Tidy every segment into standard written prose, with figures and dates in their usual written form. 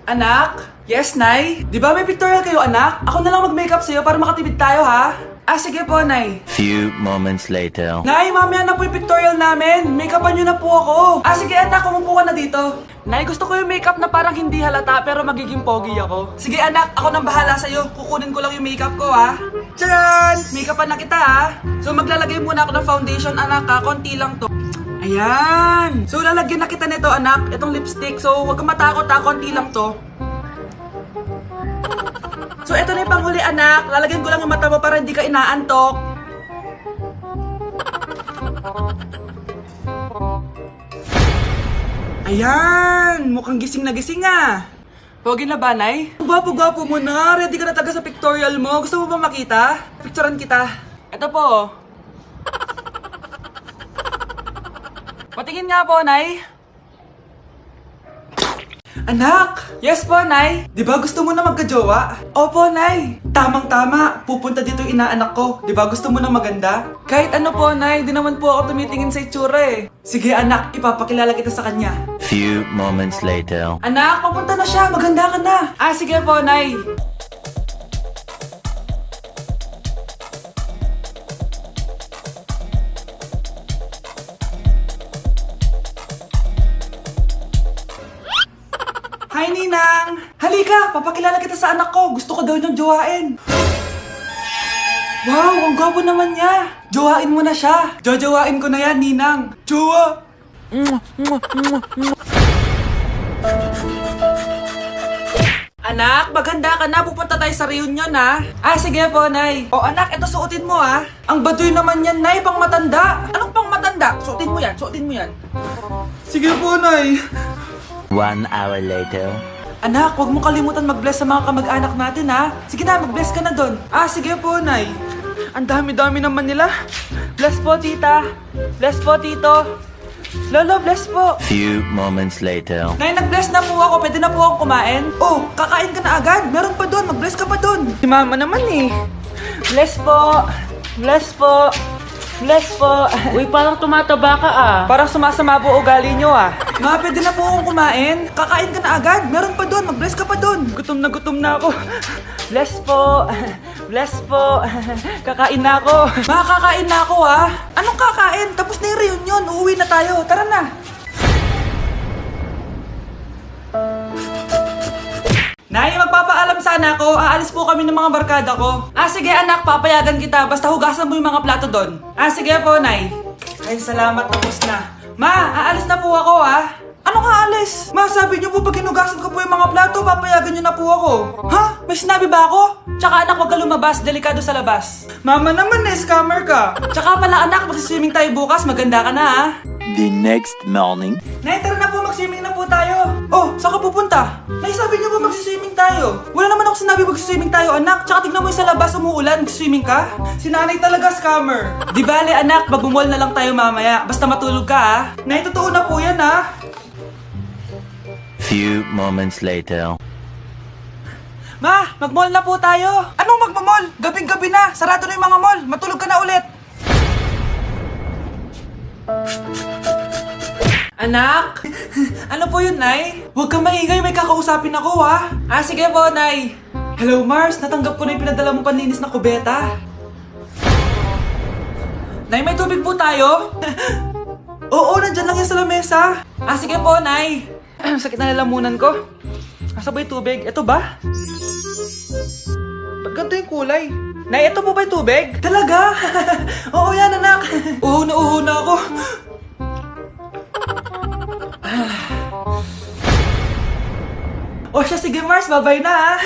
Anak? Yes, Nay? Di ba may pictorial kayo, anak? Ako na lang mag-makeup sa'yo para makatipid tayo, ha? Sige po, Nay. Few moments later. Nay, mamaya na po yung pictorial namin. Make-upan nyo na po ako. Sige, anak, umupo ka na dito. Nay, gusto ko yung makeup na parang hindi halata pero magiging pogi ako. Sige, anak, ako nang bahala sa'yo. Kukunin ko lang yung makeup ko, ha? Tcharan! Make-upan na kita, ha? So, maglalagay muna ako ng foundation, anak, ha? Konti lang to. Ayan! So, lalagyan na kita nito, anak. Itong lipstick. So, huwag kang matakot, ha? Konti lang to. So, ito na yung panghuli, anak. Lalagyan ko lang yung mata mo para hindi ka inaantok. Ayan! Mukhang gising na gising, ah. Pogi na ba, Nay? Gwapo-gwapo mo na. Ready ka na talaga sa pictorial mo. Gusto mo ba makita? Picturean kita. Ito po. Patingin nga po, Nay. Anak! Yes po, Nay! Di ba gusto mo na magka-jowa? Opo, Nay! Tamang-tama! Pupunta dito yung inaanak ko. Di ba gusto mo na maganda? Kahit ano po, Nay. Di naman po ako tumitingin sa itsura eh. Sige, anak. Ipapakilala kita sa kanya. Few moments later. Anak, papunta na siya. Maganda ka na. Sige po, Nay. Hi, Ninang! Halika! Papakilala kita sa anak ko! Gusto ko daw niyang jowain! Wow! Ang gwapo naman niya! Jowain mo na siya! Jojowain ko na yan, Ninang! Jowa! Anak, maganda ka na. Pupunta tayo sa reunion, ha? Sige po, Nay. Anak, ito suotin mo, ha? Ang baduy naman yan, Nay. Pang matanda. Anong pang matanda? Suotin mo yan, suotin mo yan. Sige po, Nay. 1 hour later. Anak, huwag mo kalimutan mag-bless sa mga kamag-anak natin, ha? Sige na, mag-bless ka na doon. Sige po, Nay. Ang dami-dami naman nila. Bless po, tita. Bless po, tito. Lolo, bless po. Few moments later. Nay, nag-bless na po ako. Pwede na po akong kumain. Kakain ka na agad. Meron pa doon. Mag-bless ka pa doon. Si mama naman eh. Bless po. Bless po. Bless po. Uy, parang tumataba ka ah. Parang sumasama po ugali nyo ah. Ma, pwede na po akong kumain. Kakain ka na agad. Meron pa doon. Mag-bless ka pa doon. Gutom na ako. Bless po. Bless po. Kakain na ako. Ma, kakain na ako ah. Anong kakain? Tapos na yung reunion. Uuwi na tayo. Tara na. Nay, magpapaalam sana ako. Aalis po kami ng mga barkada ko. Sige anak, papayagan kita. Basta hugasan mo yung mga plato doon. Sige po, Nay. Ay, salamat. Tapos na. Ma, aalis na po ako, ah. Anong aalis? Ma, sabi niyo po pag hinugasan ko po yung mga plato, papayagan niyo na po ako. Ha? May sinabi ba ako? Tsaka anak, huwag ka lumabas. Delikado sa labas. Mama naman eh, scammer ka. Tsaka pala anak, magsiswimming tayo bukas. Maganda ka na, ah. The next morning. Nay, tara na po, mag-swimming na po tayo. Saan ka pupunta? Nay, sabi niyo po mag-swimming tayo. Wala naman ako sinabi mag-swimming tayo, anak. Tsaka tignan mo yung sa labas, umuulan, mag-swimming ka. Si nanay talaga scammer. Di bale, anak, mag-mall na lang tayo mamaya. Basta matulog ka, ha. Nay, totoo na po yan, ha. Few moments later. Ma, mag-mall na po tayo. Anong mag-mall? Gabing-gabi na. Sarado na yung mga mall. Matulog ka na ulit. Anak! Ano po yun, Nay? Huwag kang maingay, may kakausapin ako, ha? Sige po, Nay. Hello, Mars. Natanggap ko na yung pinadala mong panlinis na kubeta. Nay, may tubig po tayo? Oo, nandyan lang yan sa lamesa. Sige po, Nay. Sakit na lalamunan ko. Asa ba yung tubig? Ito ba? Ba't ganito yung kulay? Nay, ito po ba yung tubig? Talaga? Oo yan, anak. Uho na ako. Siya, sige Mars, babay na ha.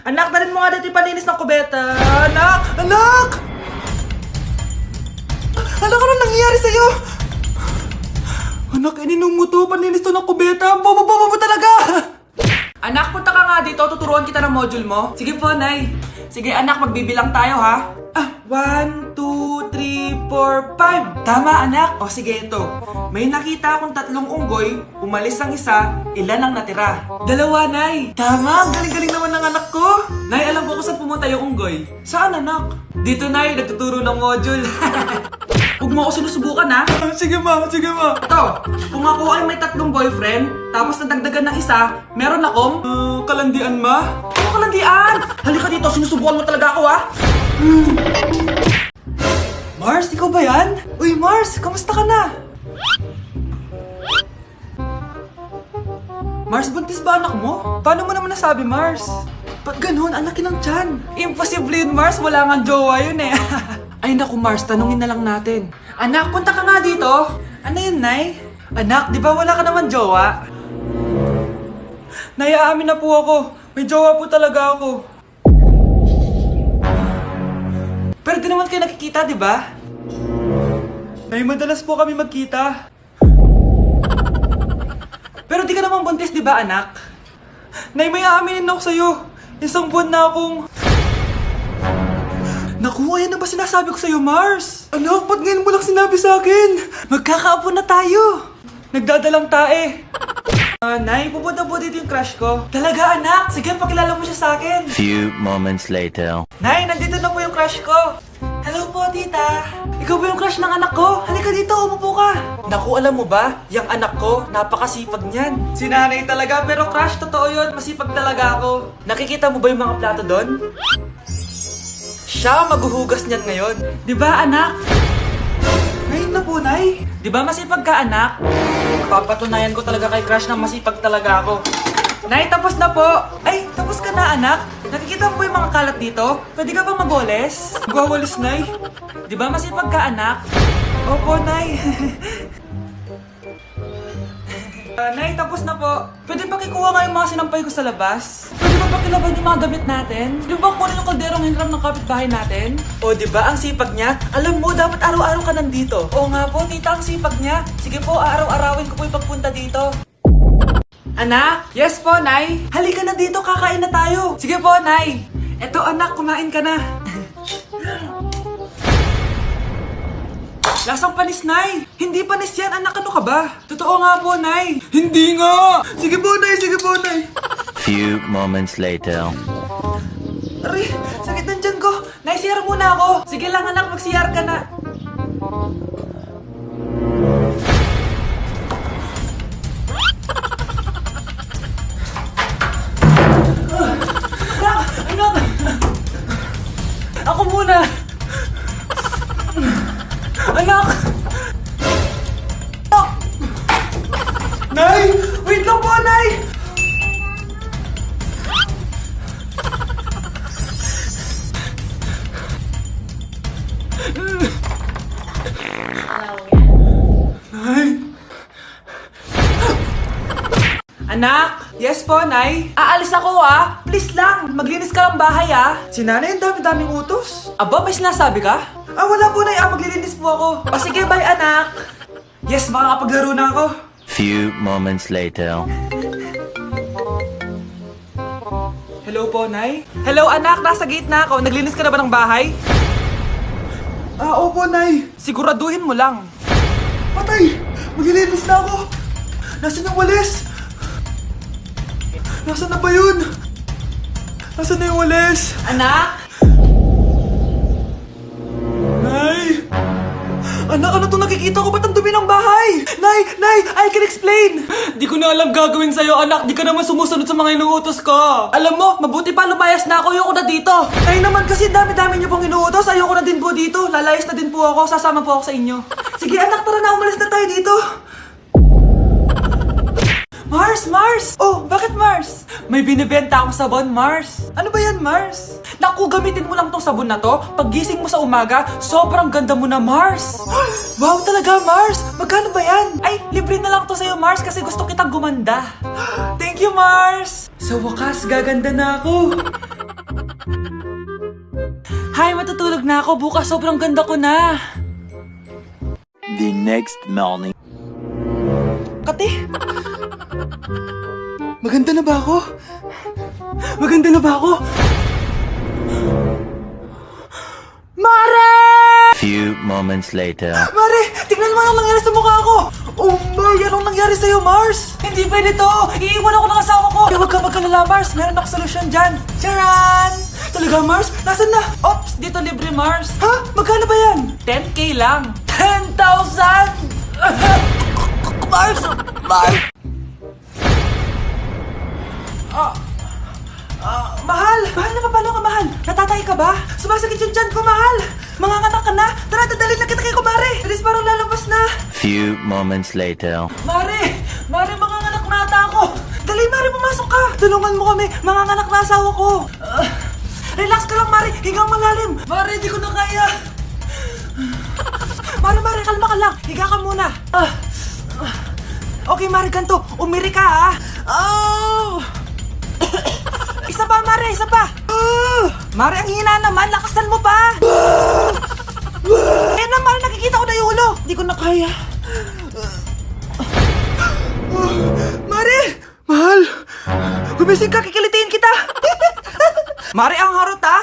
Anak, dalhin mo nga dito yung palinis ng kubeta. Anak! Anak! Anak, ano nangyayari sa'yo? Anak, ininom mo to. Paninis to ng kubeta. Bobo talaga! Anak, punta ka nga dito. Tuturuan kita ng module mo. Sige po, Nay. Sige, anak, magbibilang tayo, ha? 1, 2, 3, 4, 5. Tama, anak. Sige, ito. May nakita akong 3 unggoy. Umalis ang isa. Ilan ang natira? 2, Nay. Tama, galing-galing naman ng anak ko. Nay, alam ko kung saan pumunta yung unggoy. Saan, anak? Dito, Nay. Nagtuturo ng module. Huwag mo ako sinusubukan ha. Sige ma, sige ma. Ito, kung ako ay may 3 boyfriend, tapos nadagdagan ng isa, meron akong... kalandian ma? Ano kalandian? Halika dito, sinusubukan mo talaga ako ha. Mars, ikaw ba yan? Uy Mars, kamusta ka na? Mars, buntis ba anak mo? Paano mo naman nasabi, Mars? Ba't ganun? Anak ng tiyan. Imposible yun, Mars. Wala nga jowa yun eh. Ay naku, Mars. Tanungin na lang natin. Anak, punta ka nga dito. Ano yun, Nay? Anak, di ba wala ka naman jowa? Nay, aamin na po ako. May jowa po talaga ako. Pero di naman kayo nakikita, di ba? Nay, madalas po kami magkita. Pero di ka naman buntis, di ba, anak? Nay, may aaminin ako sa'yo. 1 buwan na akong... Naku, ayan na ba sinasabi ko sa'yo, Mars? Anak, ba't ngayon mo lang sinabi sa akin? Magkakaapo na tayo. Nagdadalang tae. Nay, pupunta po dito yung crush ko. Talaga, anak? Sige, pakilala mo siya sa akin. Few moments later. Nay, nandito na po yung crush ko. Hello po, tita. Ikaw ba yung crush ng anak ko? Halika dito, umupo ka. Naku, alam mo ba? Yung anak ko, napakasipag niyan. Si nanay talaga, pero crush, totoo yun. Masipag talaga ako. Nakikita mo ba yung mga plato doon? Siya maghuhugas niyan ngayon. Di ba, anak? Ngayon na po, nay. Di ba masipag ka, anak? Papatunayan ko talaga kay crush na masipag talaga ako. Nay, tapos na po. Ay, tapos ka na, anak. Nakikita mo ba yung mga kalat dito? Pwede ka bang magwalis? Magwawalis, Nay. Di ba masipag ka, anak? Opo, Nay. Nay, tapos na po. Pwede pa kikuha nga yung mga sinampay ko sa labas? Pwede ba pakilaban yung mga gamit natin? Di ba kunin yung kalderong hinram ng kapitbahay natin? O, di ba ang sipag niya? Alam mo, dapat araw-araw ka nandito. Oo nga po, tita, ang sipag niya. Sige po, araw-arawin ko po yung pagpunta dito. Anak? Yes po, Nay. Halika na dito, kakain na tayo. Sige po, Nay. Eto, anak, kumain ka na. Lasang panis, Nay. Hindi panis yan, anak. Ano ka ba? Totoo nga po, Nay. Hindi nga. Sige po, Nay. Sige po, Nay. Few moments later. Aray, sakit ng tiyan ko. Nay, CR muna ako. Sige lang, anak. Mag-CR ka na. Anak! Ako muna! Anak! Anak! Nay! Wait lang po, Nay! Nay! Anak! Yes po, Nay. Aalis ako ah. Please lang, maglinis ka ng bahay ah. Si nanay, ang dami-daming utos. Aba, may sinasabi ka? Wala po, Nay. Maglilinis po ako. O sige, bye, anak. Yes, makakapaglaro na ako. Few moments later. Hello po, Nay. Hello, anak. Nasa gate na ako. Naglinis ka na ba ng bahay? Opo, Nay. Siguraduhin mo lang. Patay! Maglilinis na ako. Nasaan yung walis? Nasaan na ba yun? Nasaan na yung walis? Anak? Nay! Anak, ano itong nakikita ko? Ba't ang dumi ng bahay? Nay! Nay! I can explain! Di ko na alam gagawin sa'yo, anak. Di ka naman sumusunod sa mga inuutos ko. Alam mo, mabuti pa lumayas na ako. Ayoko na dito. Nay naman kasi dami-dami niyo pong inuutos. Ayoko na din po dito. Lalayas na din po ako. Sasama po ako sa inyo. Sige, anak, tara na. Umalis na tayo dito. Mars! Mars! Oh, bakit Mars? May binibenta akong sabon, Mars. Ano ba yan, Mars? Naku, gamitin mo lang tong sabon na to. Paggising mo sa umaga, sobrang ganda mo na, Mars. Wow, talaga, Mars. Magkano ba yan? Ay, libre na lang to sa'yo, Mars, kasi gusto kitang gumanda. Thank you, Mars. Sa wakas, gaganda na ako. Hay, matutulog na ako. Bukas, sobrang ganda ko na. The next morning. Kati! Maganda na ba ako? Maganda na ba ako? Mare! Few moments later. Mare! Tingnan mo anong nangyari sa mukha ko! Oh my! Anong nangyari sa'yo, Mars? Hindi pwede to! Iiwan ako ng asawa ko! Huwag ka magkalala, Mars! Meron ako solusyon dyan! Charan! Talaga, Mars? Nasaan na? Ops! Dito libre, Mars! Ha? Magkano ba yan? 10K lang! Mars! Mars! Mahal! Mahal, napapalo ka, mahal! Natatay ka ba? Sumasakit yung tiyan ko, mahal! Manganganak ka na? Tara, dadalhin na kita kay kumare! Alis, parang lalabas na! Few moments later. Mare! Mare, manganganak na ata ako! Dali, Mare, pumasok ka! Tulungan mo kami! Manganganak na asawa ko! Relax ka lang, Mare! Higang malalim! Mare, di ko na kaya! Mare, kalma ka lang! Higa ka muna! Okay, Mare, ganito! Umiri ka, ha! Oh! Isa pa, Mare! Isa pa! Mare, ang hina naman! Lakasan mo pa! Ayan na, Mare! Nakikita ko na yung ulo! Di ko na kaya! Mare! Mahal! Gumising ka, kikilitiin kita! Mare, ang harot ha!